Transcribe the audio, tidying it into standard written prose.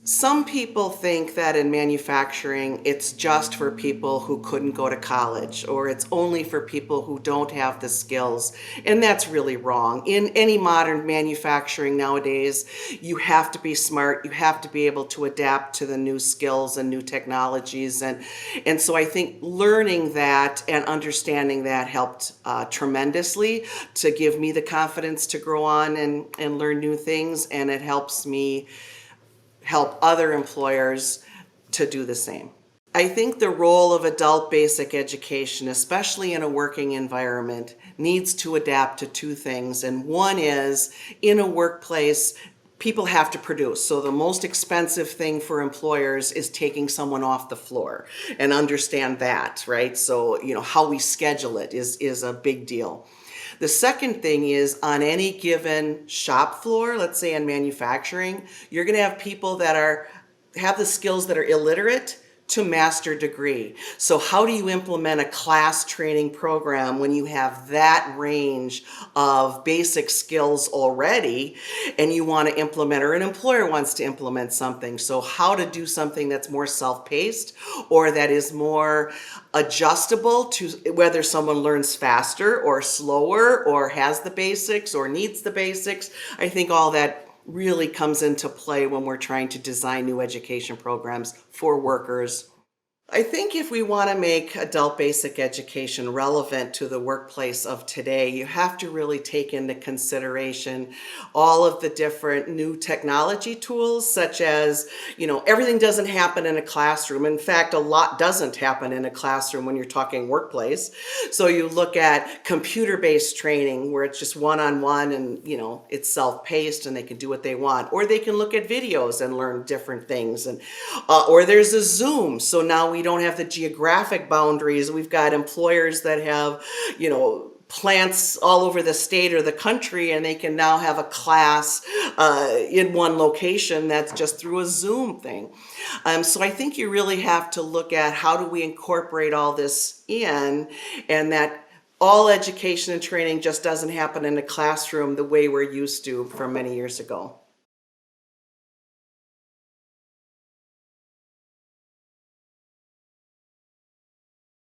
Some people think that in manufacturing, it's just for people who couldn't go to college, or it's only for people who don't have the skills. And that's really wrong. In any modern manufacturing nowadays, you have to be smart. You have to be able to adapt to the new skills and new technologies. And so I think learning that and understanding that helped tremendously to give me the confidence to grow on and learn new things. And it helps me help other employers to do the same. I think the role of adult basic education, especially in a working environment, needs to adapt to two things. And one is in a workplace, people have to produce. So the most expensive thing for employers is taking someone off the floor and understand that, right? So, how we schedule it is a big deal. The second thing is on any given shop floor, let's say in manufacturing, you're going to have people that have the skills that are illiterate to master degree. So how do you implement a class training program when you have that range of basic skills already and you want to implement, or an employer wants to implement something? So how to do something that's more self-paced or that is more adjustable to whether someone learns faster or slower or has the basics or needs the basics. I think all that really comes into play when we're trying to design new education programs for workers. I think if we want to make adult basic education relevant to the workplace of today, you have to really take into consideration all of the different new technology tools, such as, everything doesn't happen in a classroom. In fact, a lot doesn't happen in a classroom when you're talking workplace. So you look at computer-based training where it's just one-on-one and, it's self-paced and they can do what they want. Or they can look at videos and learn different things. And or there's a Zoom. So now we don't have the geographic boundaries. We've got employers that have, plants all over the state or the country, and they can now have a class in one location that's just through a Zoom thing. So I think you really have to look at how do we incorporate all this in, and that all education and training just doesn't happen in a classroom the way we're used to from many years ago.